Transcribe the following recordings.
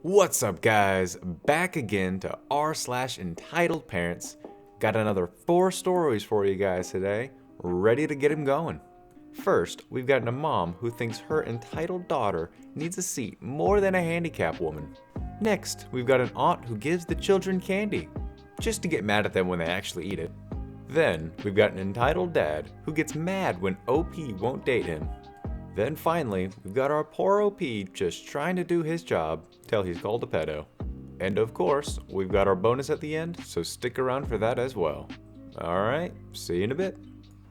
What's up, guys? Back again to r/entitled parents. Got another 4 stories for you guys today, ready to get them going. First, we've got a mom who thinks her entitled daughter needs a seat more than a handicapped woman. Next, we've got an aunt who gives the children candy, just to get mad at them when they actually eat it. Then, we've got an entitled dad who gets mad when OP won't date him. Then finally, we've got our poor OP just trying to do his job till he's called a pedo. And of course, we've got our bonus at the end, so stick around for that as well. Alright, see you in a bit.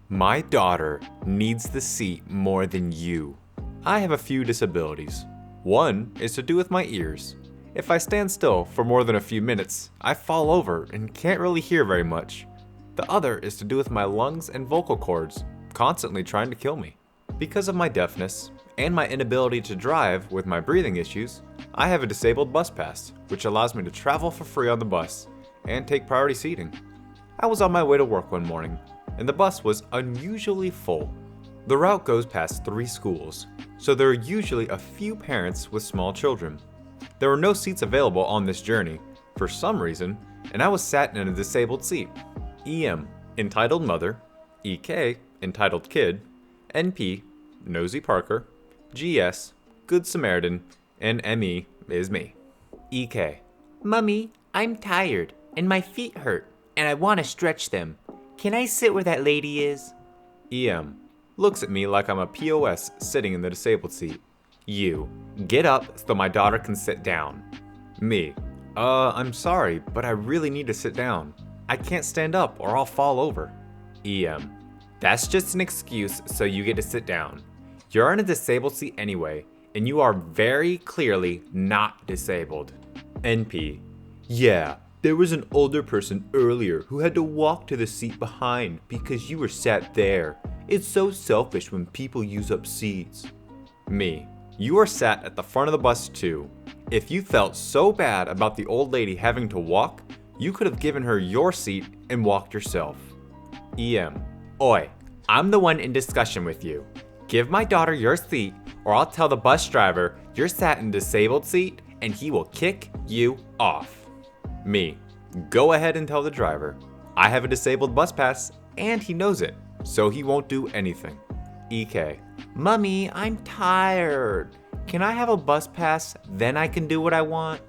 My daughter needs the seat more than you. I have a few disabilities. One is to do with my ears. If I stand still for more than a few minutes, I fall over and can't really hear very much. The other is to do with my lungs and vocal cords, constantly trying to kill me. Because of my deafness and my inability to drive with my breathing issues, I have a disabled bus pass, which allows me to travel for free on the bus and take priority seating. I was on my way to work one morning, and the bus was unusually full. The route goes past 3 schools, so there are usually a few parents with small children. There were no seats available on this journey, for some reason, and I was sat in a disabled seat. EM, entitled mother, EK, entitled kid, NP, Nosy Parker, GS, Good Samaritan, and ME is me. EK. Mummy, I'm tired, and my feet hurt, and I want to stretch them. Can I sit where that lady is? EM. Looks at me like I'm a POS sitting in the disabled seat. You. Get up so my daughter can sit down. Me. I'm sorry, but I really need to sit down. I can't stand up or I'll fall over. EM. That's just an excuse so you get to sit down. You're in a disabled seat anyway, and you are very clearly not disabled. NP. Yeah, there was an older person earlier who had to walk to the seat behind because you were sat there. It's so selfish when people use up seats. Me. You are sat at the front of the bus too. If you felt so bad about the old lady having to walk, you could have given her your seat and walked yourself. EM. Oi, I'm the one in discussion with you. Give my daughter your seat, or I'll tell the bus driver you're sat in disabled seat and he will kick you off. Me. Go ahead and tell the driver. I have a disabled bus pass and he knows it, so he won't do anything. EK. Mummy, I'm tired. Can I have a bus pass, then I can do what I want?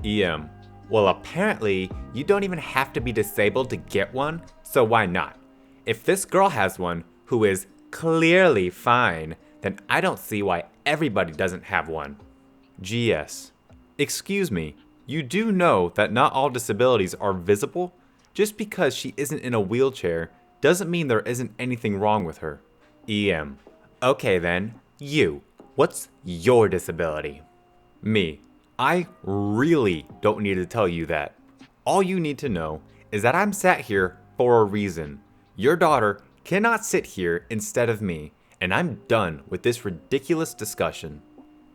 EM. Well, apparently, you don't even have to be disabled to get one, so why not? If this girl has one who is clearly fine, then I don't see why everybody doesn't have one. GS. Excuse me, you do know that not all disabilities are visible? Just because she isn't in a wheelchair doesn't mean there isn't anything wrong with her. EM. Okay then, you. What's your disability? Me. I really don't need to tell you that. All you need to know is that I'm sat here for a reason. Your daughter cannot sit here instead of me, and I'm done with this ridiculous discussion.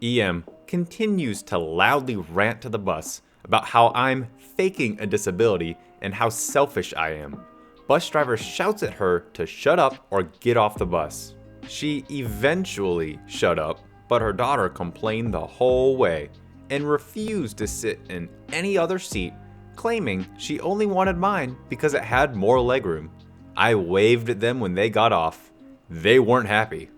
EM continues to loudly rant to the bus about how I'm faking a disability and how selfish I am. Bus driver shouts at her to shut up or get off the bus. She eventually shut up, but her daughter complained the whole way and refused to sit in any other seat, claiming she only wanted mine because it had more legroom. I waved at them when they got off. They weren't happy.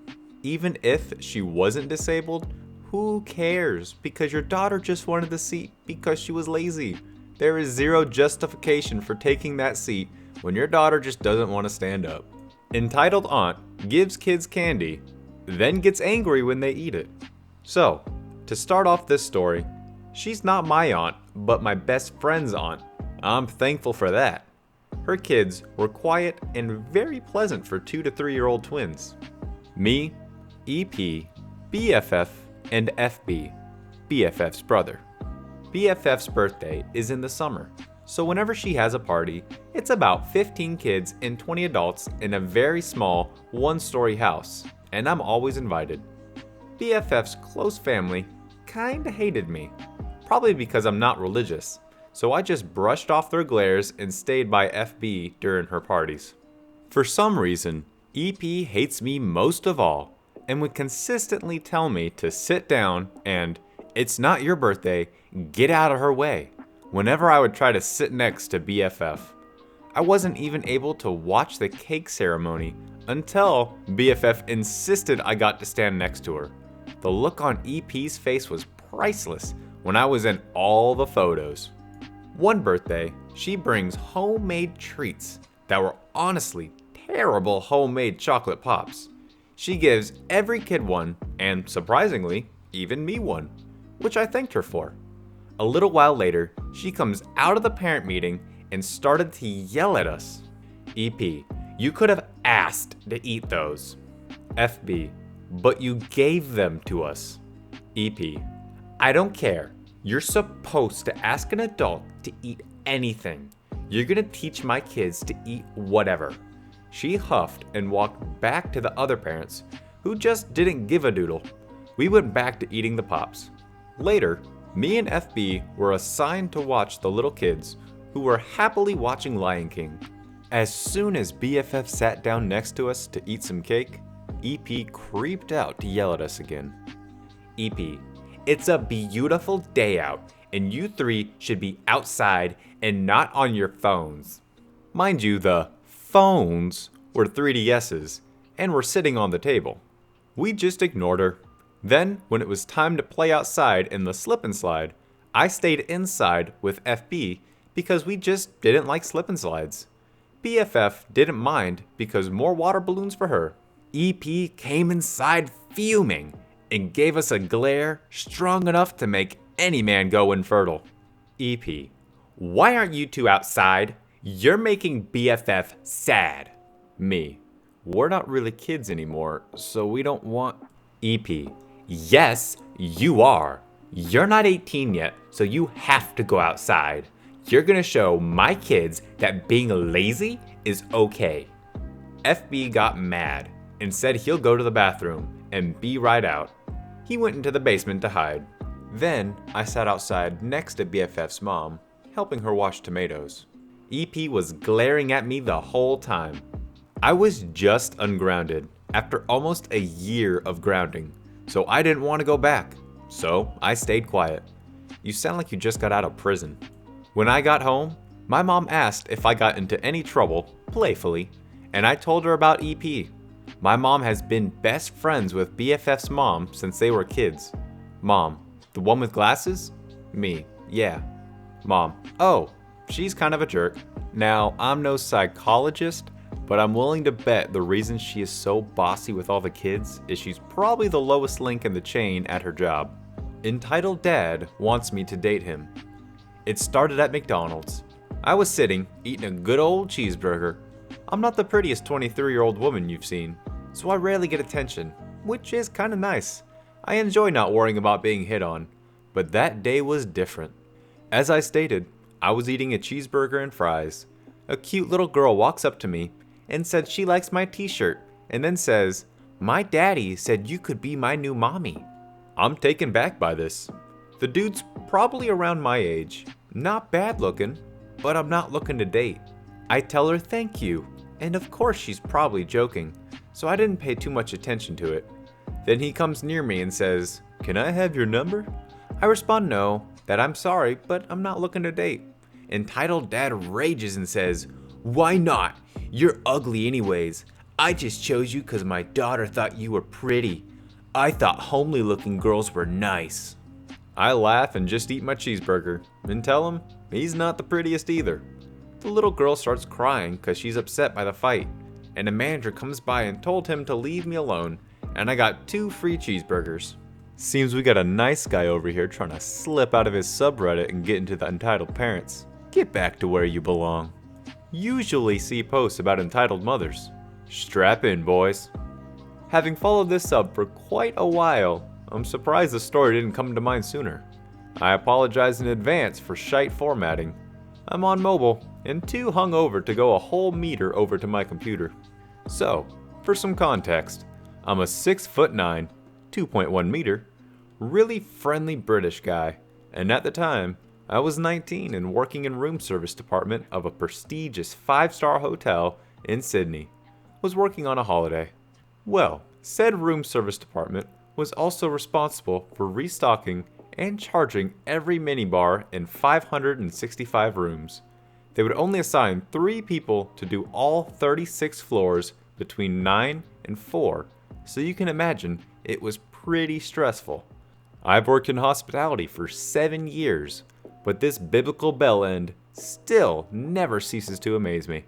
Even if she wasn't disabled, who cares? Because your daughter just wanted the seat because she was lazy. There is zero justification for taking that seat when your daughter just doesn't want to stand up. Entitled aunt gives kids candy, then gets angry when they eat it. So, to start off this story, she's not my aunt, but my best friend's aunt. I'm thankful for that. Her kids were quiet and very pleasant for 2 to 3-year-old twins. Me, EP, BFF, and FB, BFF's brother. BFF's birthday is in the summer, so whenever she has a party, it's about 15 kids and 20 adults in a very small, 1-story house, and I'm always invited. BFF's close family kinda hated me, probably because I'm not religious, so I just brushed off their glares and stayed by FB during her parties. For some reason, EP hates me most of all and would consistently tell me to sit down and It's not your birthday, get out of her way, whenever I would try to sit next to BFF. I wasn't even able to watch the cake ceremony until BFF insisted I got to stand next to her. The look on EP's face was priceless when I was in all the photos. One birthday, she brings homemade treats that were honestly terrible homemade chocolate pops. She gives every kid one, and surprisingly, even me one, which I thanked her for. A little while later, she comes out of the parent meeting and started to yell at us. EP, you could have asked to eat those. FB, but you gave them to us. EP, I don't care. You're supposed to ask an adult to eat anything. You're gonna teach my kids to eat whatever. She huffed and walked back to the other parents, who just didn't give a doodle. We went back to eating the pops. Later, me and FB were assigned to watch the little kids, who were happily watching Lion King. As soon as BFF sat down next to us to eat some cake, EP creeped out to yell at us again. EP, it's a beautiful day out, and you three should be outside and not on your phones. Mind you, the phones were 3DSs and were sitting on the table. We just ignored her. Then, when it was time to play outside in the slip and slide, I stayed inside with FB because we just didn't like slip and slides. BFF didn't mind because more water balloons for her. EP came inside fuming and gave us a glare strong enough to make any man go infertile. EP, why aren't you two outside? You're making BFF sad. Me, we're not really kids anymore, so we don't want... EP, yes, you are. You're not 18 yet, so you have to go outside. You're gonna show my kids that being lazy is okay. FB got mad and said he'll go to the bathroom and be right out. He went into the basement to hide. Then I sat outside next to BFF's mom, helping her wash tomatoes. EP was glaring at me the whole time. I was just ungrounded after almost a year of grounding, so I didn't want to go back. So I stayed quiet. You sound like you just got out of prison. When I got home, my mom asked if I got into any trouble, playfully, and I told her about EP. My mom has been best friends with BFF's mom since they were kids. Mom, the one with glasses? Me, yeah. Mom, oh, she's kind of a jerk. Now, I'm no psychologist, but I'm willing to bet the reason she is so bossy with all the kids is she's probably the lowest link in the chain at her job. Entitled Dad wants me to date him. It started at McDonald's. I was sitting, eating a good old cheeseburger. I'm not the prettiest 23-year-old woman you've seen, so I rarely get attention, which is kinda nice. I enjoy not worrying about being hit on, but that day was different. As I stated, I was eating a cheeseburger and fries. A cute little girl walks up to me and said she likes my t-shirt, and then says, "My daddy said you could be my new mommy." I'm taken back by this. The dude's probably around my age, not bad looking, but I'm not looking to date. I tell her thank you, and of course she's probably joking, so I didn't pay too much attention to it. Then he comes near me and says, "Can I have your number?" I respond no, that I'm sorry, but I'm not looking to date. Entitled Dad rages and says, "Why not? You're ugly anyways. I just chose you because my daughter thought you were pretty. I thought homely looking girls were nice." I laugh and just eat my cheeseburger and tell him he's not the prettiest either. The little girl starts crying because she's upset by the fight, and a manager comes by and told him to leave me alone, and I got 2 free cheeseburgers. Seems we got a nice guy over here trying to slip out of his subreddit and get into the entitled parents. Get back to where you belong. Usually see posts about entitled mothers. Strap in, boys. Having followed this sub for quite a while, I'm surprised the story didn't come to mind sooner. I apologize in advance for shite formatting. I'm on mobile and too hungover to go a whole meter over to my computer. So, for some context, I'm a 6'9", 2.1 meter, really friendly British guy, and at the time, I was 19 and working in room service department of a prestigious 5-star hotel in Sydney. Was working on a holiday. Well, said room service department was also responsible for restocking and charging every minibar in 565 rooms. They would only assign 3 people to do all 36 floors between 9 and 4, so you can imagine it was pretty stressful. I've worked in hospitality for 7 years, but this biblical bell end still never ceases to amaze me.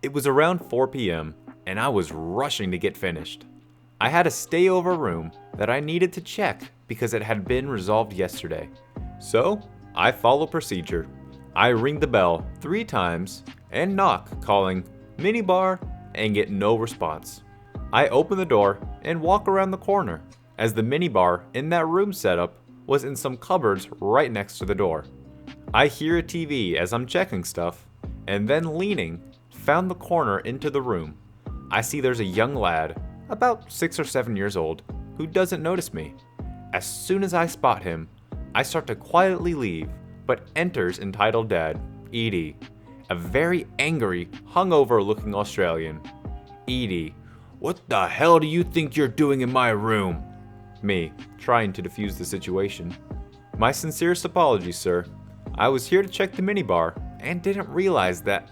It was around 4 p.m., and I was rushing to get finished. I had a stayover room that I needed to check because it had been resolved yesterday. So, I follow procedure. I ring the bell 3 times and knock, calling minibar, and get no response. I open the door and walk around the corner, as the minibar in that room setup was in some cupboards right next to the door. I hear a TV as I'm checking stuff, and then leaning, found the corner into the room. I see there's a young lad, about 6 or 7 years old, who doesn't notice me. As soon as I spot him, I start to quietly leave, but enters entitled dad, Edie, a very angry, hungover looking Australian. Edie, what the hell do you think you're doing in my room? Me, trying to defuse the situation. My sincerest apologies, sir. I was here to check the minibar and didn't realize that.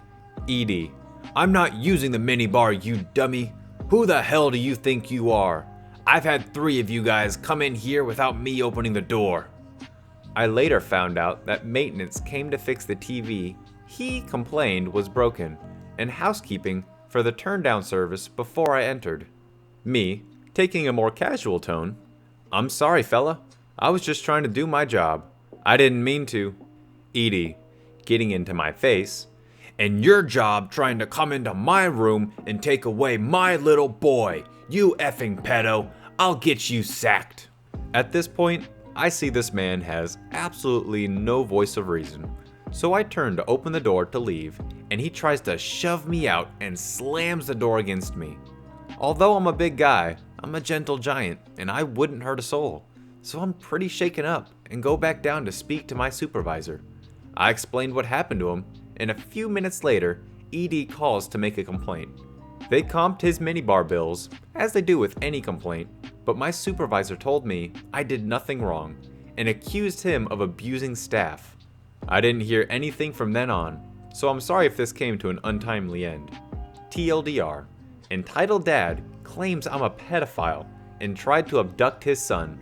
Edie, I'm not using the minibar, you dummy. Who the hell do you think you are? I've had 3 of you guys come in here without me opening the door. I later found out that maintenance came to fix the TV he complained was broken, and housekeeping for the turn-down service before I entered. Me, taking a more casual tone, I'm sorry, fella. I was just trying to do my job. I didn't mean to. Edie, getting into my face, and your job trying to come into my room and take away my little boy. You effing pedo. I'll get you sacked. At this point, I see this man has absolutely no voice of reason. So I turn to open the door to leave, and he tries to shove me out and slams the door against me. Although I'm a big guy, I'm a gentle giant, and I wouldn't hurt a soul. So I'm pretty shaken up and go back down to speak to my supervisor. I explained what happened to him, and a few minutes later, ED calls to make a complaint. They comped his minibar bills, as they do with any complaint, but my supervisor told me I did nothing wrong, and accused him of abusing staff. I didn't hear anything from then on, so I'm sorry if this came to an untimely end. TLDR, entitled dad claims I'm a pedophile and tried to abduct his son,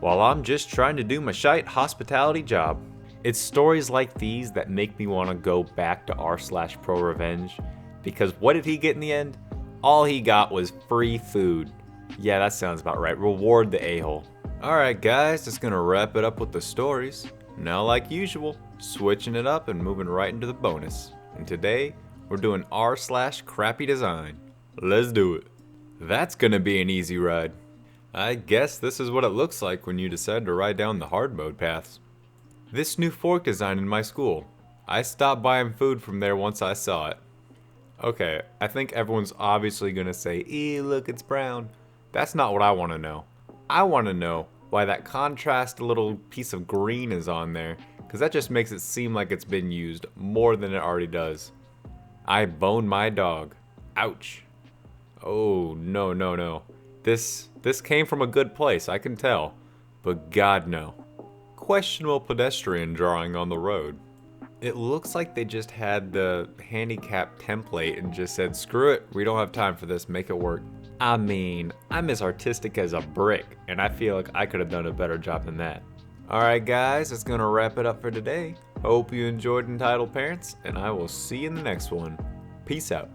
while I'm just trying to do my shite hospitality job. It's stories like these that make me want to go back to r/pro revenge, because what did he get in the end? All he got was free food. Yeah, that sounds about right. Reward the a-hole. Alright guys, that's gonna wrap it up with the stories. Now like usual, switching it up and moving right into the bonus. And today, we're doing r/crappy design. Let's do it. That's gonna be an easy ride. I guess this is what it looks like when you decide to ride down the hard mode paths. This new fork design in my school. I stopped buying food from there once I saw it. Okay, I think everyone's obviously gonna say, ew, look, it's brown. That's not what I wanna know. I wanna know why that contrast little piece of green is on there, because that just makes it seem like it's been used more than it already does. I boned my dog. Ouch. Oh, no. This came from a good place, I can tell. But God no. Questionable pedestrian drawing on the road. It looks like they just had the Handicap template and just said, screw it, we don't have time for this, make it work. I mean, I'm as artistic as a brick, and I feel like I could have done a better job than that. Alright guys, that's gonna wrap it up for today. Hope you enjoyed Entitled Parents, and I will see you in the next one. Peace out.